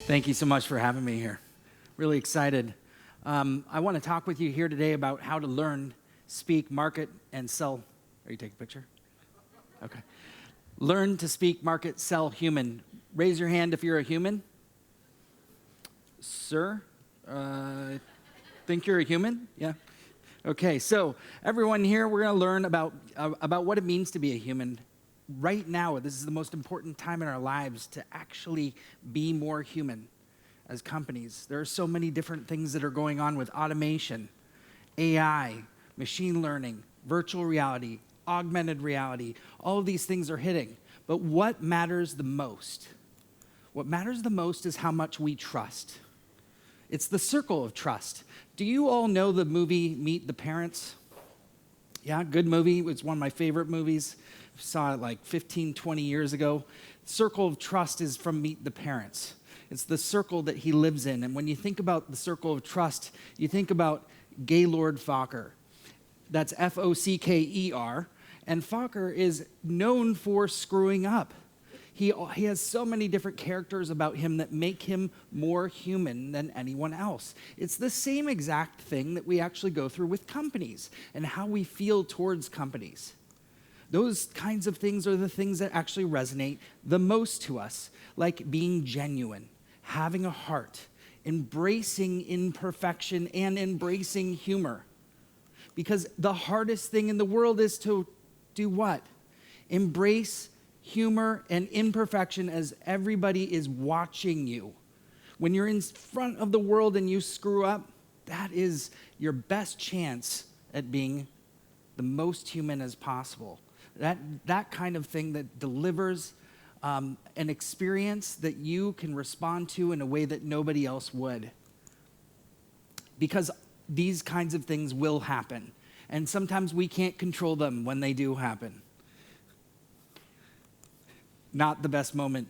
Thank you so much for having me here. Really excited. I want to talk with you here today about how to learn, speak, market, and sell. Are you taking a picture? Okay. Learn to speak, market, sell human. Raise your hand if you're a human. Sir, think you're a human? Yeah. Okay, so everyone here, we're going to learn about what it means to be a human. Right now, this is the most important time in our lives to actually be more human as companies. There are so many different things that are going on with automation, AI, machine learning, virtual reality, augmented reality. All of these things are hitting. But what matters the most? What matters the most is how much we trust. It's the circle of trust. Do you all know the movie Meet the Parents? Yeah, good movie. It's one of my favorite movies. Saw it like 15, 20 years ago. Circle of trust is from Meet the Parents. It's the circle that he lives in. And when you think about the circle of trust, you think about Gaylord Fokker. That's F-O-C-K-E-R. And Fokker is known for screwing up. He has so many different characters about him that make him more human than anyone else. It's the same exact thing that we actually go through with companies and how we feel towards companies. Those kinds of things are the things that actually resonate the most to us, like being genuine, having a heart, embracing imperfection, and embracing humor. Because the hardest thing in the world is to do what? Embrace humor and imperfection as everybody is watching you. When you're in front of the world and you screw up, that is your best chance at being the most human as possible. That kind of thing that delivers an experience that you can respond to in a way that nobody else would. Because these kinds of things will happen. And sometimes we can't control them when they do happen. Not the best moment.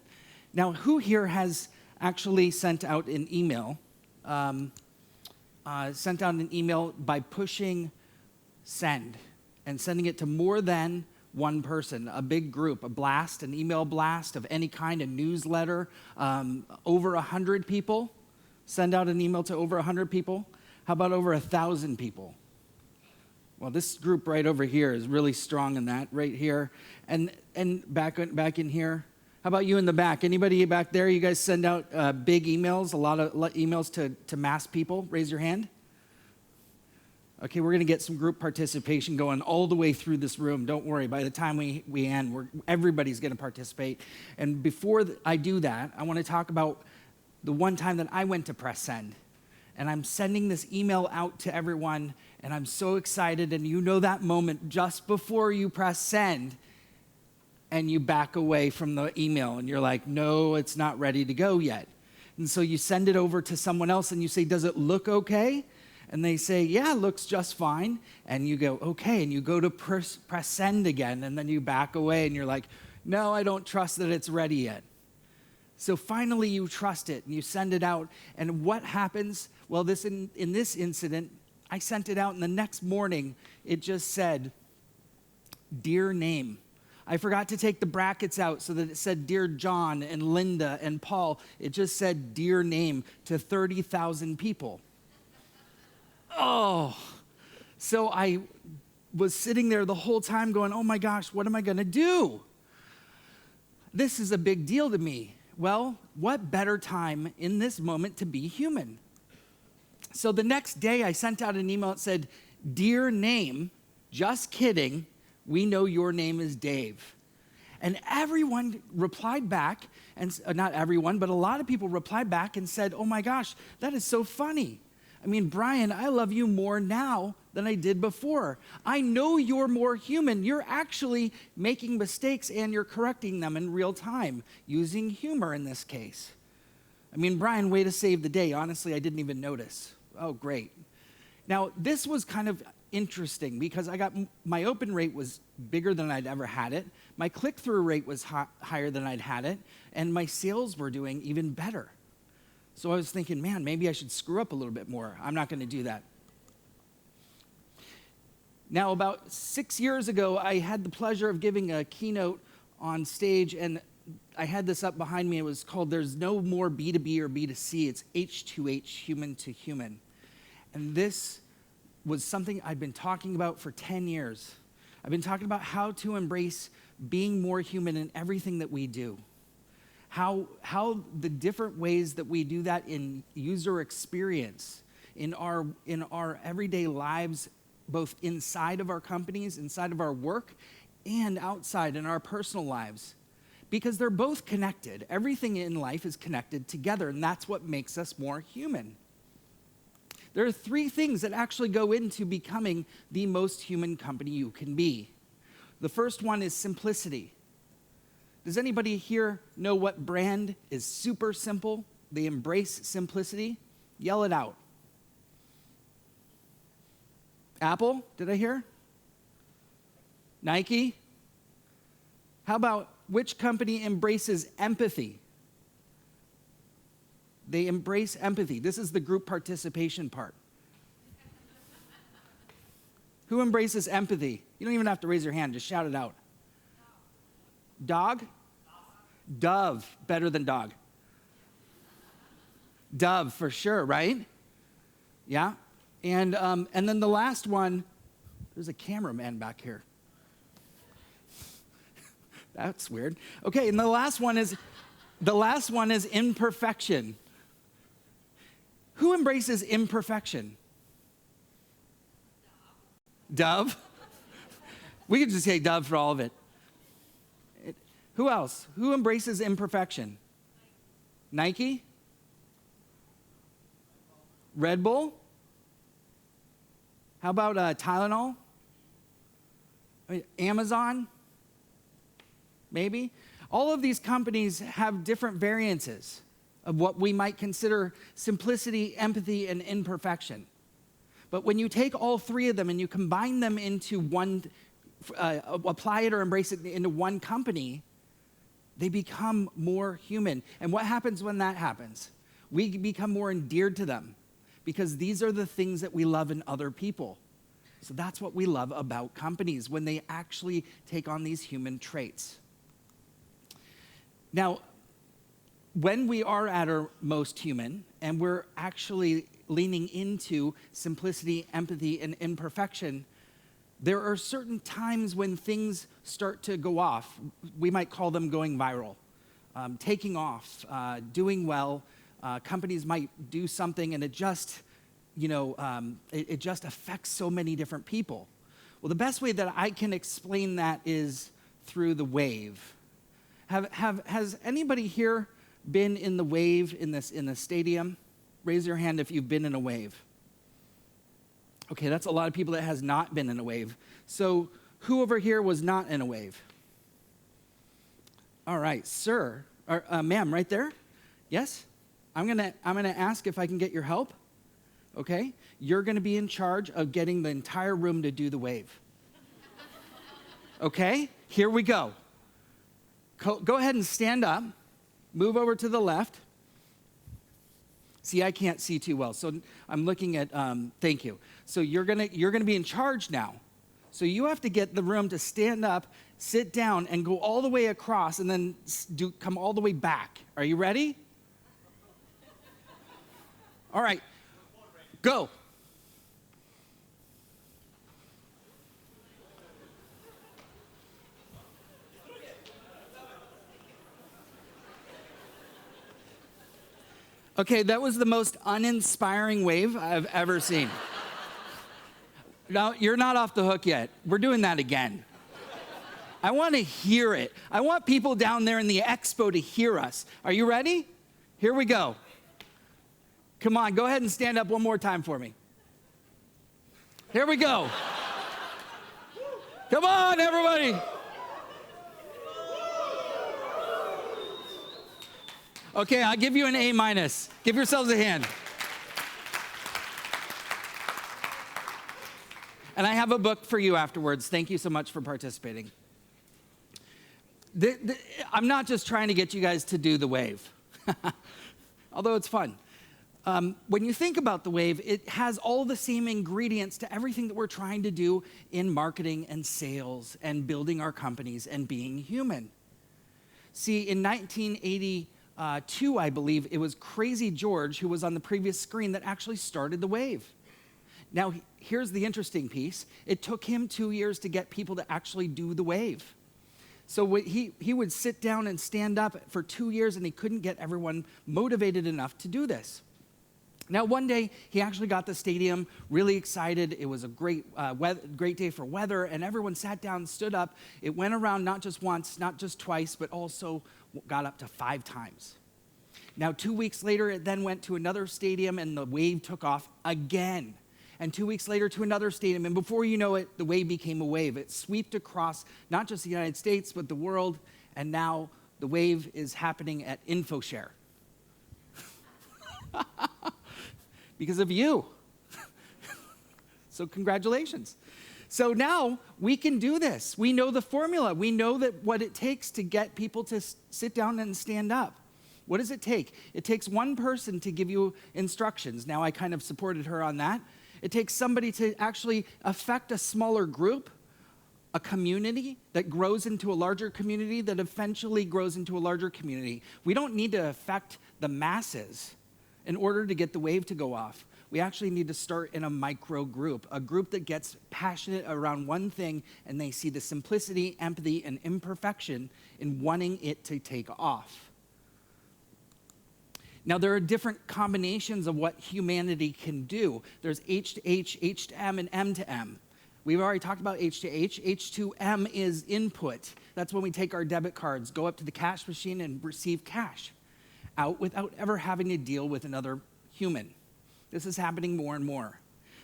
Now, who here has actually sent out an email? Sent out an email by pushing send and sending it to more than one person, a big group, a blast, an email blast of any kind, a newsletter, over 100 people? Send out an email to over 100 people? How about over 1,000 people? Well, this group right over here is really strong in that, right here. And back in here. How about you in the back? Anybody back there? You guys send out big emails, a lot of emails to mass people? Raise your hand. Okay, we're going to get some group participation going all the way through this room. Don't worry. By the time we end, everybody's going to participate. And before I do that, I want to talk about the one time that I went to press send. And I'm sending this email out to everyone, and I'm so excited. And you know that moment just before you press send, and you back away from the email, and you're like, no, it's not ready to go yet. And so you send it over to someone else, and you say, does it look okay? And they say, yeah, it looks just fine. And you go, okay, and you go to press send again, and then you back away, and you're like, no, I don't trust that it's ready yet. So finally you trust it, and you send it out, and what happens? Well, in this incident, I sent it out, and the next morning, it just said, dear name. I forgot to take the brackets out so that it said Dear John and Linda and Paul. It just said dear name to 30,000 people. Oh, so I was sitting there the whole time going, oh my gosh, what am I going to do? This is a big deal to me. Well, what better time in this moment to be human? So the next day I sent out an email that said, dear name, just kidding, we know your name is Dave. And everyone replied back, and not everyone, but a lot of people replied back and said, oh my gosh, that is so funny. I mean, Bryan, I love you more now than I did before. I know you're more human. You're actually making mistakes and you're correcting them in real time, using humor in this case. I mean, Bryan, way to save the day. Honestly, I didn't even notice. Oh, great. Now, this was kind of interesting because my open rate was bigger than I'd ever had it. My click-through rate was higher than I'd had it, and my sales were doing even better. So I was thinking, man, maybe I should screw up a little bit more. I'm not going to do that. Now, about 6 years ago, I had the pleasure of giving a keynote on stage, and I had this up behind me. It was called There's No More B2B or B2C. It's H2H, human to human. And this was something I've been talking about for 10 years. I've been talking about how to embrace being more human in everything that we do. How the different ways that we do that in user experience, in our everyday lives, both inside of our companies, inside of our work, and outside in our personal lives. Because they're both connected. Everything in life is connected together, and that's what makes us more human. There are 3 things that actually go into becoming the most human company you can be. The first one is simplicity. Does anybody here know what brand is super simple? They embrace simplicity? Yell it out. Apple, did I hear? Nike? How about which company embraces empathy? They embrace empathy. This is the group participation part. Who embraces empathy? You don't even have to raise your hand, just shout it out. Dog? Dove, better than dog. Dove, for sure, right? Yeah? And then the last one, there's a cameraman back here. That's weird. Okay, and the last one is imperfection. Who embraces imperfection? Dove? We could just say Dove for all of it. Who else? Who embraces imperfection? Nike? Red Bull? How about Tylenol? Amazon? Maybe? All of these companies have different variances of what we might consider simplicity, empathy, and imperfection. But when you take all 3 of them and you combine them into one, apply it or embrace it into one company, they become more human. And what happens when that happens? We become more endeared to them because these are the things that we love in other people. So that's what we love about companies, when they actually take on these human traits. Now, when we are at our most human and we're actually leaning into simplicity, empathy, and imperfection, there are certain times when things start to go off. We might call them going viral, taking off, doing well. Companies might do something and it just affects so many different people. Well, the best way that I can explain that is through the wave. Has anybody here been in the wave in the stadium? Raise your hand if you've been in a wave. Okay, that's a lot of people that has not been in a wave. So who over here was not in a wave? All right, sir, or ma'am, right there. Yes, I'm gonna ask if I can get your help. Okay, you're gonna be in charge of getting the entire room to do the wave. Okay, here we go. Go ahead and stand up. Move over to the left. See, I can't see too well, so I'm looking at, thank you. So you're gonna be in charge now. So you have to get the room to stand up, sit down, and go all the way across, and then come all the way back. Are you ready? All right, go. Okay, that was the most uninspiring wave I've ever seen. No, you're not off the hook yet. We're doing that again. I want to hear it. I want people down there in the expo to hear us. Are you ready? Here we go. Come on, go ahead and stand up one more time for me. Here we go. Come on, everybody. Okay, I'll give you an A-. Give yourselves a hand. And I have a book for you afterwards. Thank you so much for participating. I'm not just trying to get you guys to do the wave, although it's fun. When you think about the wave, it has all the same ingredients to everything that we're trying to do in marketing and sales and building our companies and being human. See, in 1982, I believe, it was Crazy George, who was on the previous screen, that actually started the wave. Now, here's the interesting piece. It took him 2 years to get people to actually do the wave. So he would sit down and stand up for 2 years, and he couldn't get everyone motivated enough to do this. Now, one day, he actually got the stadium really excited. It was a great day for weather, and everyone sat down, stood up. It went around not just once, not just twice, but also got up to 5 times. Now, 2 weeks later, it then went to another stadium, and the wave took off again. And 2 weeks later to another stadium, and before you know it, the wave became a wave. It swept across not just the United States, but the world, and now the wave is happening at Infoshare. Because of you. So congratulations. So now we can do this. We know the formula. We know that what it takes to get people to sit down and stand up. What does it take? It takes one person to give you instructions. Now I kind of supported her on that. It takes somebody to actually affect a smaller group, a community that grows into a larger community that eventually grows into a larger community. We don't need to affect the masses in order to get the wave to go off. We actually need to start in a micro group, a group that gets passionate around one thing and they see the simplicity, empathy, and imperfection in wanting it to take off. Now, there are different combinations of what humanity can do. There's H to H, H to M, and M to M. We've already talked about H to H. H to M is input. That's when we take our debit cards, go up to the cash machine, and receive cash out without ever having to deal with another human. This is happening more and more.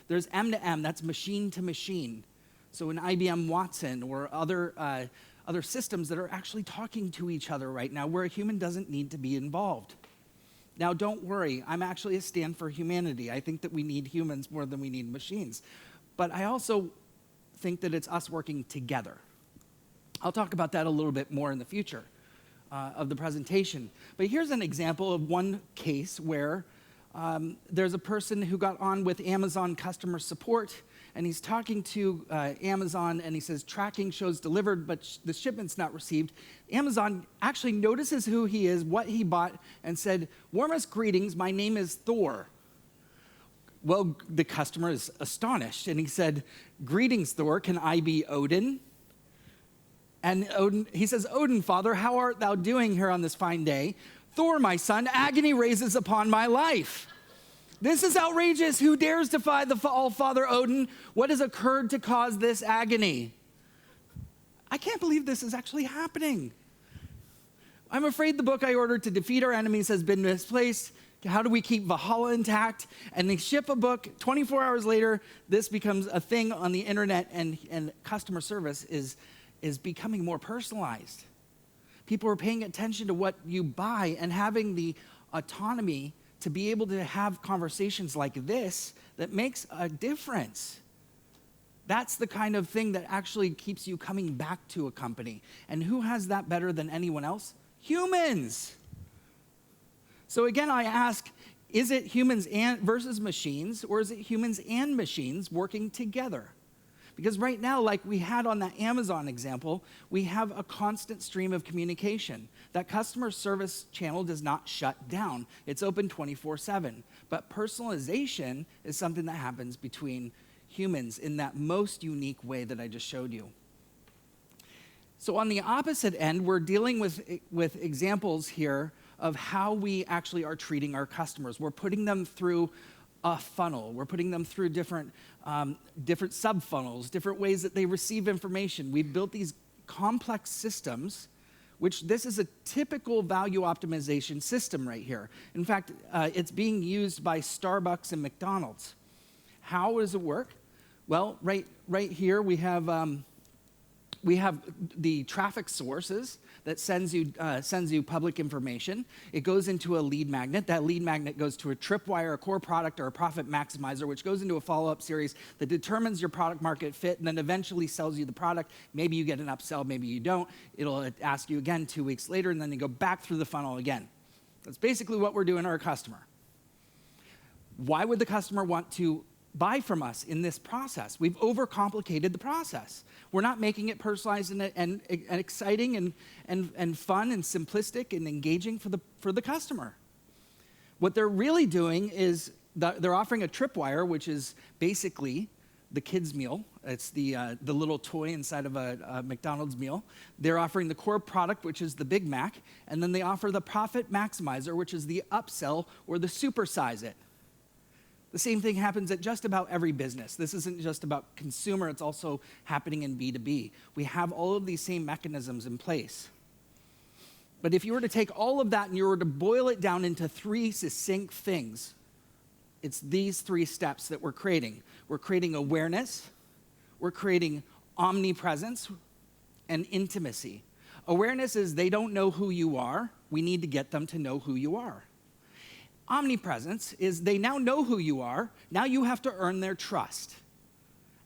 There's M to M, that's machine to machine. So in IBM Watson or other systems that are actually talking to each other right now where a human doesn't need to be involved. Now, don't worry, I'm actually a stand for humanity. I think that we need humans more than we need machines. But I also think that it's us working together. I'll talk about that a little bit more in the future of the presentation. But here's an example of one case where there's a person who got on with Amazon customer support, and he's talking to Amazon, and he says, tracking shows delivered, but the shipment's not received. Amazon actually notices who he is, what he bought, and said, warmest greetings, my name is Thor. Well, the customer is astonished, and he said, greetings, Thor, can I be Odin? And Odin, he says, Odin, father, how art thou doing here on this fine day? Thor, my son, agony raises upon my life. This is outrageous. Who dares defy the All-Father Odin? What has occurred to cause this agony? I can't believe this is actually happening. I'm afraid the book I ordered to defeat our enemies has been misplaced. How do we keep Valhalla intact? And they ship a book. 24 hours later, this becomes a thing on the internet, and customer service is becoming more personalized. People are paying attention to what you buy and having the autonomy to be able to have conversations like this that makes a difference. That's the kind of thing that actually keeps you coming back to a company. And who has that better than anyone else? Humans. So again, I ask, is it humans versus machines, or is it humans and machines working together? Because right now, like we had on that Amazon example, we have a constant stream of communication. That customer service channel does not shut down. It's open 24/7. But personalization is something that happens between humans in that most unique way that I just showed you. So on the opposite end, we're dealing with examples here of how we actually are treating our customers. We're putting them through a funnel. We're putting them through different sub-funnels, different ways that they receive information. We've built these complex systems, which this is a typical value optimization system right here. In fact, it's being used by Starbucks and McDonald's. How does it work? Well, right here we have the traffic sources that sends you public information. It goes into a lead magnet. That lead magnet goes to a tripwire, a core product, or a profit maximizer, which goes into a follow-up series that determines your product market fit and then eventually sells you the product. Maybe you get an upsell, maybe you don't. It'll ask you again 2 weeks later, and then you go back through the funnel again. That's basically what we're doing to our customer. Why would the customer want to buy from us in this process. We've overcomplicated the process. We're not making it personalized and exciting and fun and simplistic and engaging for the customer. What they're really doing is they're offering a tripwire, which is basically the kids' meal. It's the little toy inside of a McDonald's meal. They're offering the core product, which is the Big Mac, and then they offer the profit maximizer, which is the upsell or the supersize it. The same thing happens at just about every business. This isn't just about consumer, it's also happening in B2B. We have all of these same mechanisms in place. But if you were to take all of that and you were to boil it down into three succinct things, it's these three steps that we're creating. We're creating awareness, we're creating omnipresence, and intimacy. Awareness is they don't know who you are. We need to get them to know who you are. Omnipresence is they now know who you are. Now you have to earn their trust.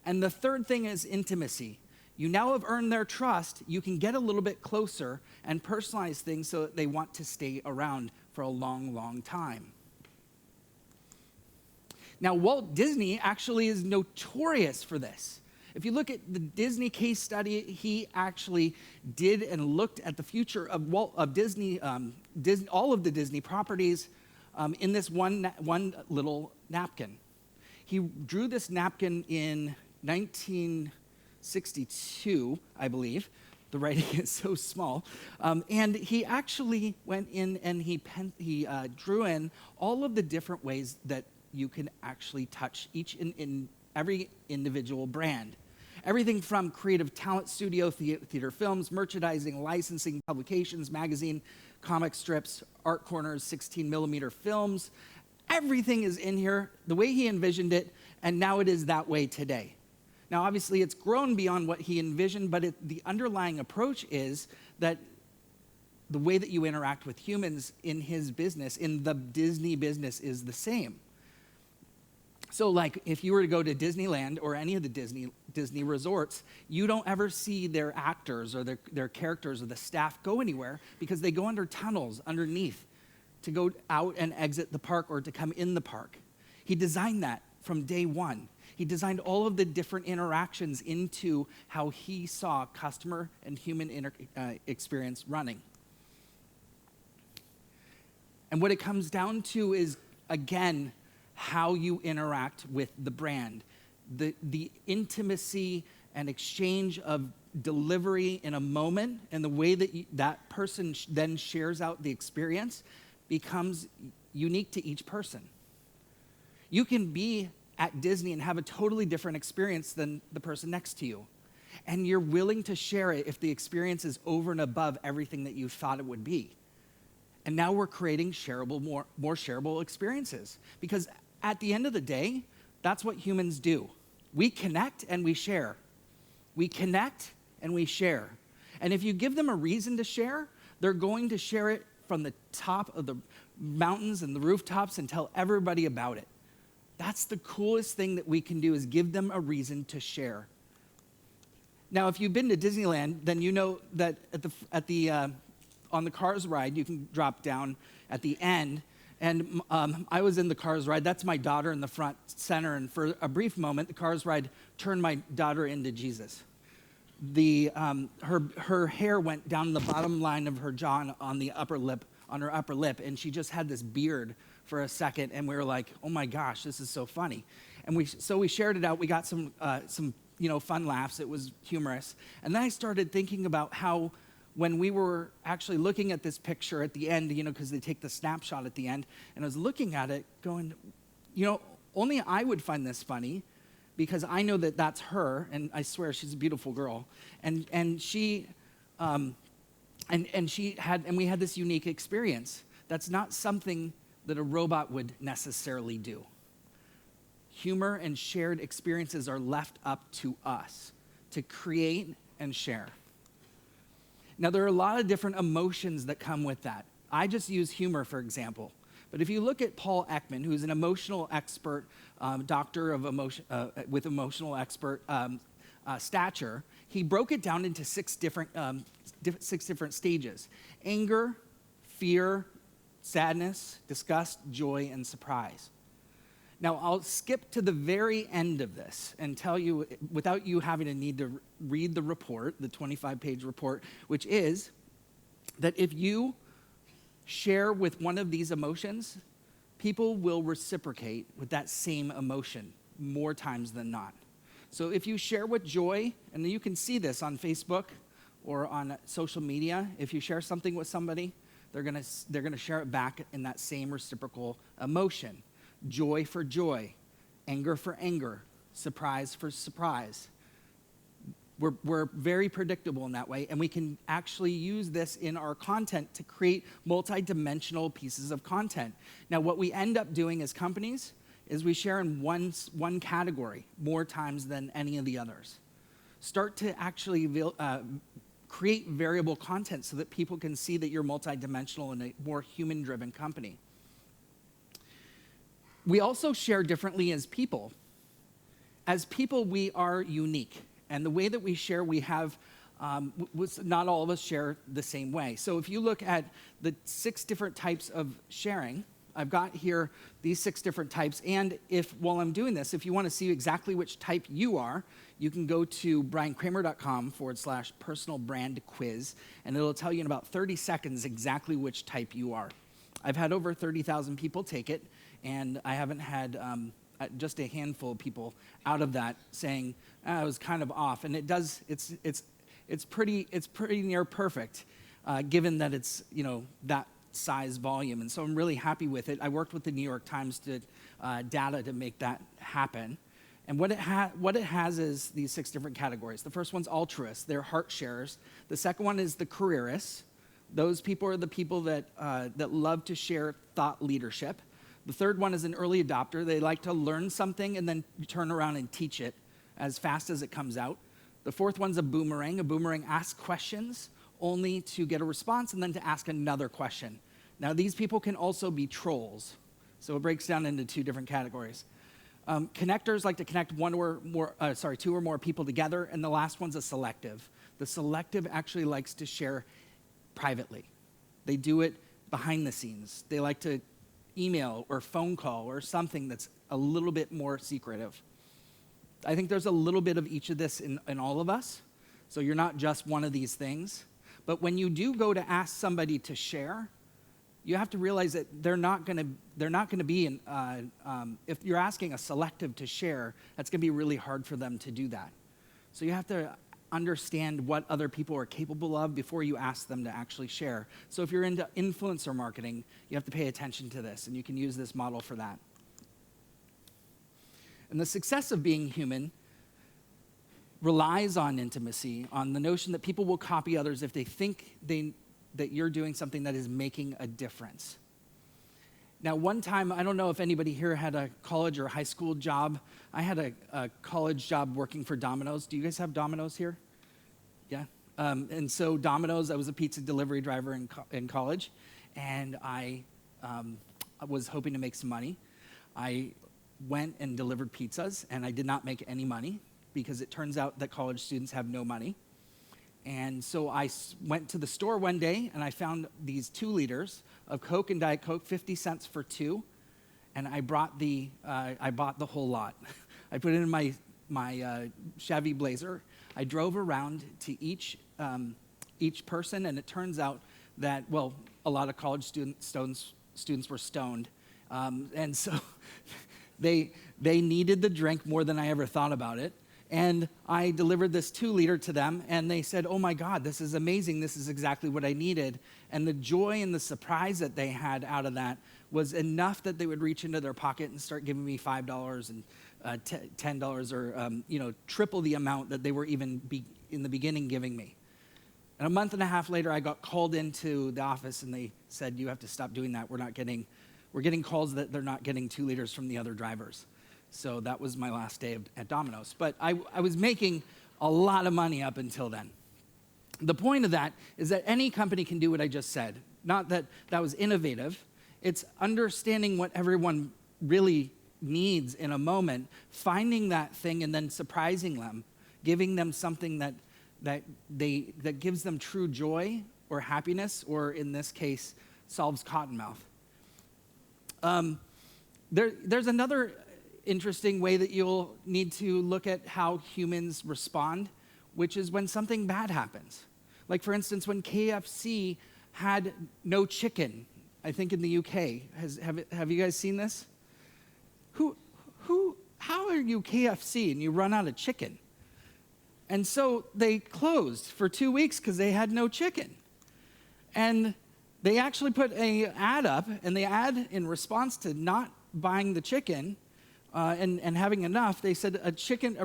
And the third thing is intimacy. You now have earned their trust. You can get a little bit closer and personalize things so that they want to stay around for a long, long time. Now, Walt Disney actually is notorious for this. If you look at the Disney case study, he actually did and looked at the future of Disney, all of the Disney properties in this one little napkin. He drew this napkin in 1962, I believe. The writing is so small. And he actually went in and he drew in all of the different ways that you can actually touch each in every individual brand. Everything from creative talent studio, theater films, merchandising, licensing, publications, magazine, comic strips, art corners, 16 millimeter films. Everything is in here the way he envisioned it, and now it is that way today. Now, obviously, it's grown beyond what he envisioned, but the underlying approach is that the way that you interact with humans in his business, in the Disney business, is the same. So like if you were to go to Disneyland or any of the Disney resorts, you don't ever see their actors or their characters or the staff go anywhere because they go under tunnels underneath to go out and exit the park or to come in the park. He designed that from day one. He designed all of the different interactions into how he saw customer and human experience running. And what it comes down to is, again, how you interact with the brand. The intimacy and exchange of delivery in a moment and the way that that person then shares out the experience becomes unique to each person. You can be at Disney and have a totally different experience than the person next to you. And you're willing to share it if the experience is over and above everything that you thought it would be. And now we're creating shareable, more shareable experiences. Because at the end of the day, that's what humans do. We connect and we share. We connect and we share. And if you give them a reason to share, they're going to share it from the top of the mountains and the rooftops and tell everybody about it. That's the coolest thing that we can do, is give them a reason to share. Now, if you've been to Disneyland, then you know that on the Cars ride, you can drop down at the end. And I was in the Cars ride. That's my daughter in the front center. And for a brief moment, the Cars ride turned my daughter into Jesus. Her hair went down the bottom line of her jaw on the upper lip, on her upper lip, and she just had this beard for a second. And we were like, "Oh my gosh, this is so funny." And we shared it out. We got some fun laughs. It was humorous. And then I started thinking about how, when we were actually looking at this picture at the end, because they take the snapshot at the end, and I was looking at it going, only I would find this funny, because I know that that's her, and I swear she's a beautiful girl, and we had this unique experience. That's not something that a robot would necessarily do. Humor and shared experiences are left up to us to create and share. Now, there are a lot of different emotions that come with that. I just use humor, for example. But if you look at Paul Ekman, who's an emotional expert, doctor of emotion, with emotional expert stature, he broke it down into six different stages: anger, fear, sadness, disgust, joy, and surprise. Now, I'll skip to the very end of this and tell you, without you having to need to read the report, the 25-page report, which is that if you share with one of these emotions, people will reciprocate with that same emotion more times than not. So if you share with joy, and you can see this on Facebook or on social media, if you share something with somebody, they're gonna share it back in that same reciprocal emotion. Joy for joy, anger for anger, surprise for surprise. We're very predictable in that way, and we can actually use this in our content to create multi-dimensional pieces of content. Now, what we end up doing as companies is we share in one category more times than any of the others. Start to actually create variable content so that people can see that you're multi-dimensional and a more human-driven company. We also share differently as people. As people, we are unique. And the way that we share, we have, not all of us share the same way. So if you look at the 6 different types of sharing, I've got here these 6 different types. And while I'm doing this, if you want to see exactly which type you are, you can go to bryankramer.com/personal brand quiz, and it'll tell you in about 30 seconds exactly which type you are. I've had over 30,000 people take it, and I haven't had just a handful of people out of that saying, I was kind of off. And it's pretty near perfect, given that it's, that size volume. And so I'm really happy with it. I worked with the New York Times data to make that happen. And what it has is these 6 different categories. The first one's altruists. They're heart sharers. The second one is the careerists. Those people are the people that love to share thought leadership. The third one is an early adopter. They like to learn something and then turn around and teach it as fast as it comes out. The fourth one's a boomerang. A boomerang asks questions only to get a response and then to ask another question. Now, these people can also be trolls. So it breaks down into 2 different categories. Connectors like to connect 2 or more people together, and the last one's a selective. The selective actually likes to share privately. They do it behind the scenes. They like to email or phone call or something that's a little bit more secretive. I think there's a little bit of each of this in all of us. So you're not just one of these things. But when you do go to ask somebody to share, you have to realize that they're not going to be if you're asking a selective to share, that's going to be really hard for them to do that. So you have to understand what other people are capable of before you ask them to actually share. So if you're into influencer marketing, you have to pay attention to this, and you can use this model for that. And the success of being human relies on intimacy, on the notion that people will copy others if they think that you're doing something that is making a difference. Now, one time, I don't know if anybody here had a college or high school job. I had a college job working for Domino's. Do you guys have Domino's here? Yeah. And so Domino's, I was a pizza delivery driver in college, and I was hoping to make some money. I went and delivered pizzas, and I did not make any money because it turns out that college students have no money. And so I went to the store one day, and I found these 2 liters of Coke and Diet Coke, 50 cents for 2, and I bought the whole lot. I put it in my Chevy Blazer. I drove around to each person, and it turns out that, well, a lot of college students were stoned, and so they needed the drink more than I ever thought about it. And I delivered this 2-liter to them, and they said, oh my God, this is amazing. This is exactly what I needed. And the joy and the surprise that they had out of that was enough that they would reach into their pocket and start giving me $5 and $10 or triple the amount that they were even in the beginning giving me. And a month and a half later, I got called into the office, and they said, you have to stop doing that. We're getting calls that they're not getting 2 liters from the other drivers. So that was my last day at Domino's. But I was making a lot of money up until then. The point of that is that any company can do what I just said. Not that that was innovative. It's understanding what everyone really needs in a moment, finding that thing and then surprising them, giving them something that gives them true joy or happiness, or in this case, solves cottonmouth. There's another interesting way that you'll need to look at how humans respond, which is when something bad happens. Like, for instance, when KFC had no chicken, I think in the UK. Have you guys seen this? How are you KFC and you run out of chicken? And so they closed for 2 weeks because they had no chicken. And they actually put an ad up, and the ad, in response to not buying the chicken and having enough, they said a chicken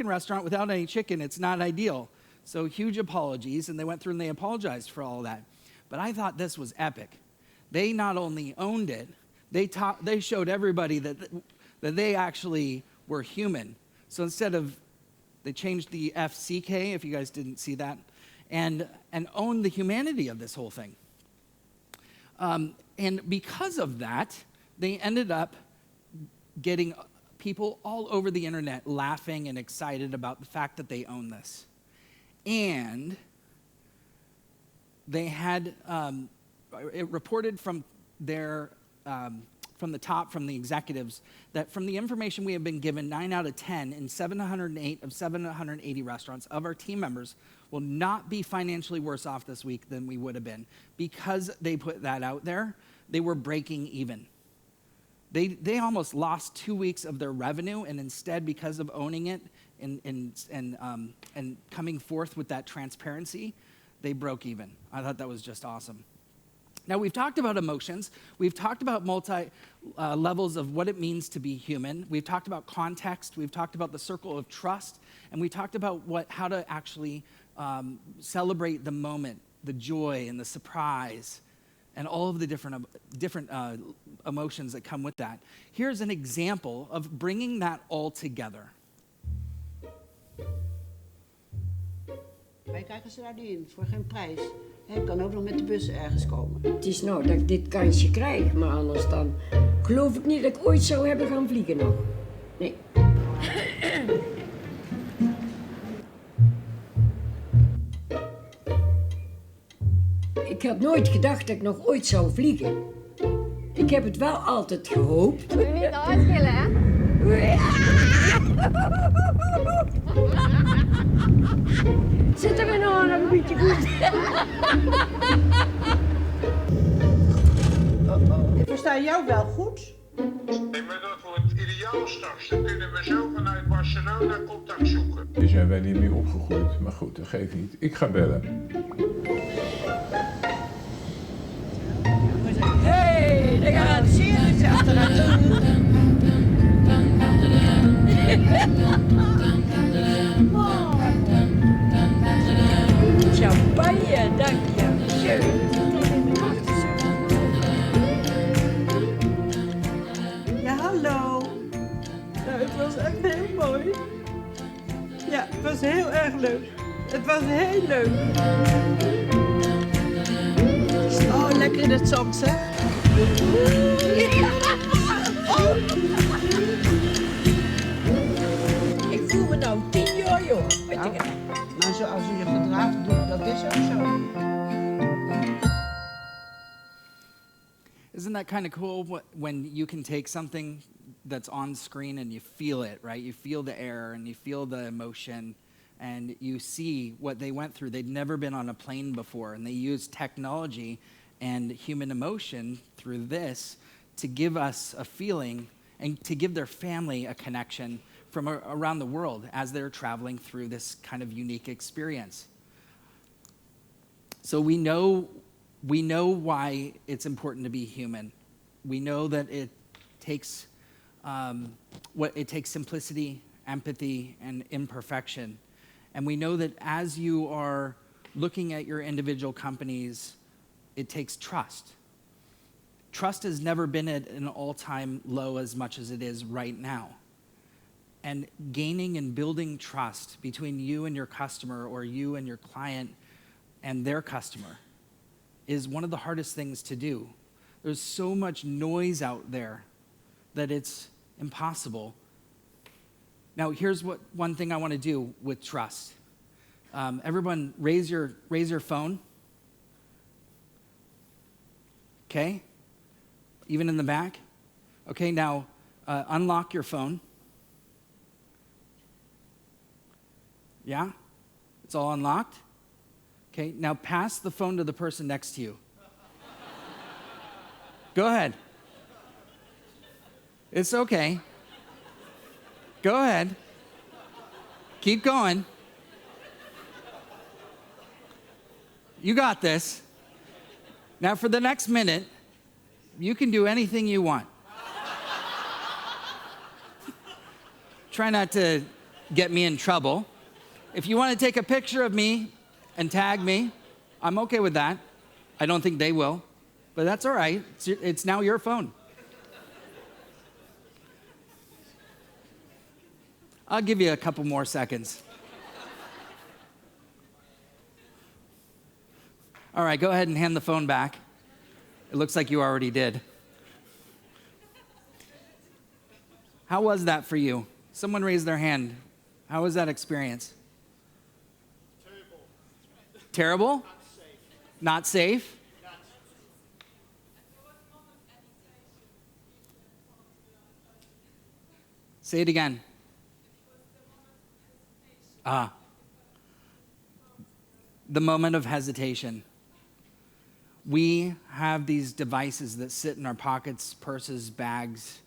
restaurant without any chicken, it's not ideal. So huge apologies, and they went through and they apologized for all that. But I thought this was epic. They not only owned it, they showed everybody that they actually were human. So instead of, they changed the FCK, if you guys didn't see that, and owned the humanity of this whole thing. And because of that, they ended up getting people all over the internet laughing and excited about the fact that they own this. And they had it reported from their from the top, from the executives, that from the information we have been given, 9 out of 10 in 708 of 780 restaurants of our team members will not be financially worse off this week than we would have been. Because they put that out there, they were breaking even. They almost lost 2 weeks of their revenue, and instead, because of owning it and coming forth with that transparency, they broke even. I thought that was just awesome. Now, we've talked about emotions. We've talked about levels of what it means to be human. We've talked about context. We've talked about the circle of trust. And we talked about how to actually celebrate the moment, the joy and the surprise, and all of the different emotions that come with that. Here's an example of bringing that all together. Wij krijgen ze daar niet in, voor geen prijs. Ik kan ook nog met de bus ergens komen. Het is nou dat ik dit kansje krijg, maar anders dan geloof ik niet dat ik ooit zou hebben gaan vliegen nog. Nee. Ik had nooit gedacht dat ik nog ooit zou vliegen. Ik heb het wel altijd gehoopt. Moet je niet uitschillen, hè? Zit er nou nog een beetje goed? Ik versta jou wel goed. Nee, maar dat wordt ideaal straks. Dan kunnen we zo vanuit Barcelona contact zoeken. Die zijn wij niet meer opgegroeid, maar goed, dat geeft niet. Ik ga bellen. Hé, daar gaat het circus achteruit. Champagne, dank je. Ja, hallo. Nou, het was echt heel mooi. Ja, het was heel erg leuk. Het was heel leuk. Oh, lekker in het zand, hè? Ik voel me nou 10 jaar joh. Nou, zoals u je gedraagt, dat is ook zo. Isn't that kind of cool when you can take something that's on screen and you feel it, right? You feel the air and you feel the emotion and you see what they went through. They'd never been on a plane before, and they used technology and human emotion through this to give us a feeling and to give their family a connection from around the world as they're traveling through this kind of unique experience. So we know why it's important to be human. We know that it takes simplicity, empathy, and imperfection. And we know that as you are looking at your individual companies, it takes trust. Trust has never been at an all-time low as much as it is right now. And gaining and building trust between you and your customer, or you and your client and their customer, is one of the hardest things to do. There's so much noise out there that it's impossible. Now, here's one thing I want to do with trust. Everyone, raise your phone. Okay? Even in the back. Okay, now unlock your phone. Yeah? It's all unlocked? Okay, now pass the phone to the person next to you. Go ahead. It's okay. Go ahead. Keep going. You got this. Now, for the next minute, you can do anything you want. Try not to get me in trouble. If you want to take a picture of me and tag me, I'm okay with that. I don't think they will, but that's all right. It's now your phone. I'll give you a couple more seconds. All right, go ahead and hand the phone back. It looks like you already did. How was that for you? Someone raised their hand. How was that experience? Terrible? Not safe? Say it again. The moment of hesitation. We have these devices that sit in our pockets, purses, bags,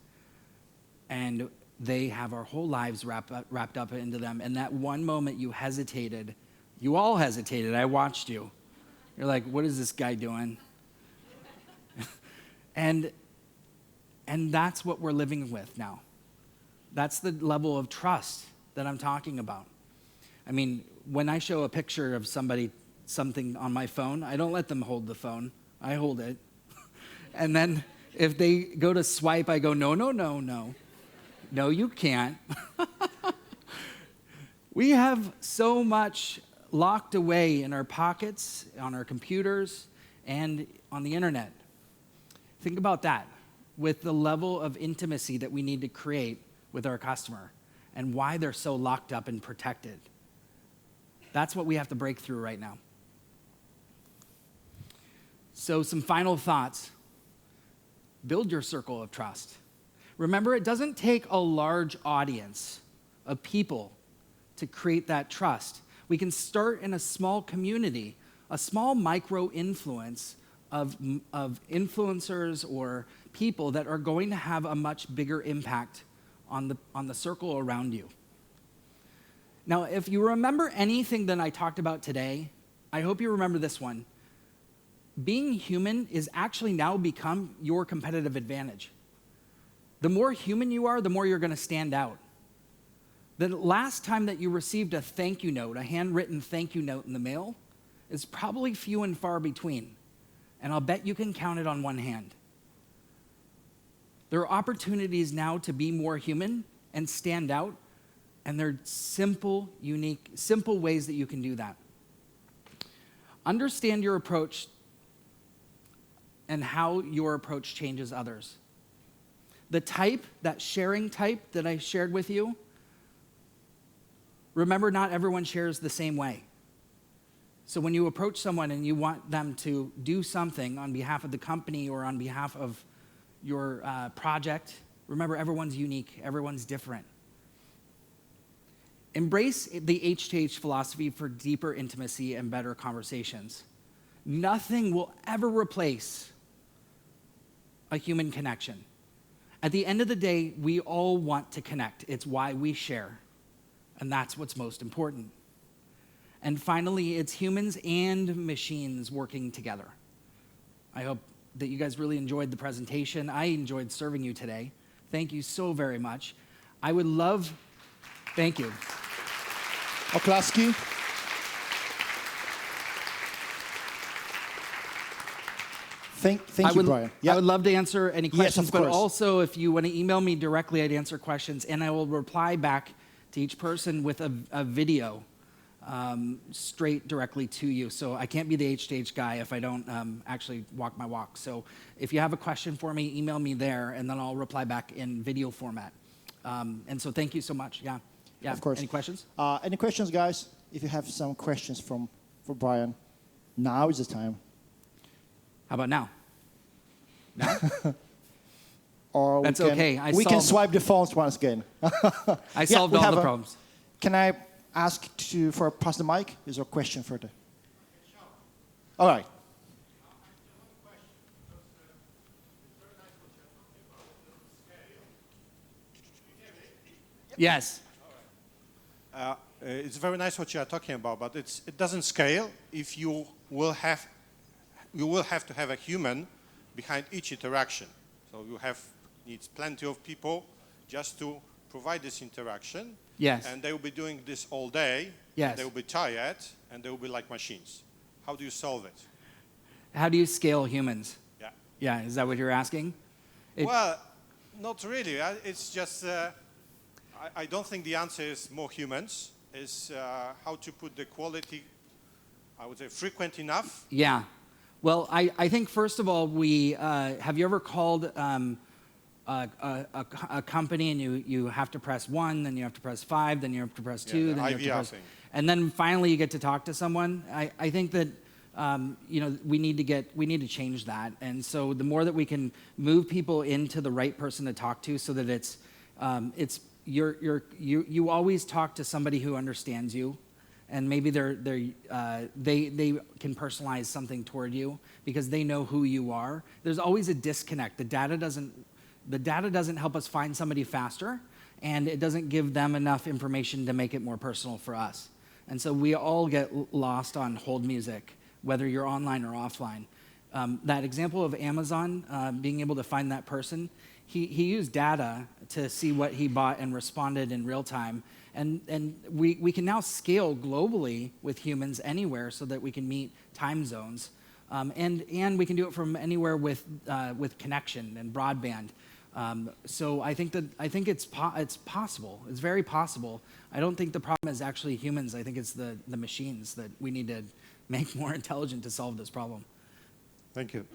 and they have our whole lives wrapped up into them. And that one moment you hesitated, you all hesitated, I watched you. You're like, what is this guy doing? and that's what we're living with now. That's the level of trust that I'm talking about. I mean, when I show a picture of something on my phone, I don't let them hold the phone. I hold it. And then if they go to swipe, I go, no, no, no, no. No, you can't. We have so much locked away in our pockets, on our computers, and on the internet. Think about that with the level of intimacy that we need to create with our customer and why they're so locked up and protected. That's what we have to break through right now. So some final thoughts. Build your circle of trust. Remember, it doesn't take a large audience of people to create that trust. We can start in a small community, a small micro influence of influencers or people that are going to have a much bigger impact on the circle around you. Now, if you remember anything that I talked about today, I hope you remember this one. Being human is actually now become your competitive advantage. The more human you are, the more you're going to stand out. The last time that you received a thank you note, a handwritten thank you note in the mail, is probably few and far between. And I'll bet you can count it on one hand. There are opportunities now to be more human and stand out, and they're simple, unique, simple ways that you can do that. Understand your approach and how your approach changes others. The type, that sharing type that I shared with you, remember, not everyone shares the same way. So when you approach someone and you want them to do something on behalf of the company or on behalf of your project, remember, everyone's unique, everyone's different. Embrace the H2H philosophy for deeper intimacy and better conversations. Nothing will ever replace a human connection. At the end of the day, we all want to connect. It's why we share. And that's what's most important. And finally, it's humans and machines working together. I hope that you guys really enjoyed the presentation. I enjoyed serving you today. Thank you so very much. I would love, thank you. Oklaski. Thank you, Bryan. I would love to answer any questions, of but course. also if you want to email me directly, I'd answer questions, and I will reply back to each person with a video straight directly to you. So I can't be the H2H guy if I don't actually walk my walk. So if you have a question for me, email me there, and then I'll reply back in video format. And so thank you so much. Yeah, Of course. Any questions? Any questions, guys? If you have some questions for Bryan, now is the time. How about now? Now? Or That's we can, okay. we can swipe the phones once again. I solved all the problems. Can I ask for pass the mic? Is there a question further? All right. Yes. It's very nice what you are talking about, but it doesn't scale if you will have to have a human behind each interaction. So you needs plenty of people just to provide this interaction. Yes. And they will be doing this all day. Yes. They will be tired, and they will be like machines. How do you solve it? How do you scale humans? Yeah. Yeah, is that what you're asking? Well, not really. It's just I don't think the answer is more humans. Is how to put the quality, I would say, frequent enough. Yeah. Well, I think first of all, have you ever called a company and you have to press 1, then you have to press 5, then you have to press 2, the then you have to IVR press, thing. and then finally you get to talk to someone. I think that we need to change that, and so the more that we can move people into the right person to talk to, so that you always talk to somebody who understands you, and maybe they can personalize something toward you because they know who you are. There's always a disconnect. The data doesn't help us find somebody faster, and it doesn't give them enough information to make it more personal for us. And so we all get lost on hold music, whether you're online or offline. That example of Amazon being able to find that person, he used data to see what he bought and responded in real time. And we can now scale globally with humans anywhere so that we can meet time zones. And we can do it from anywhere with connection and broadband. So I think it's possible. It's very possible. I don't think the problem is actually humans. I think it's the machines that we need to make more intelligent to solve this problem. Thank you.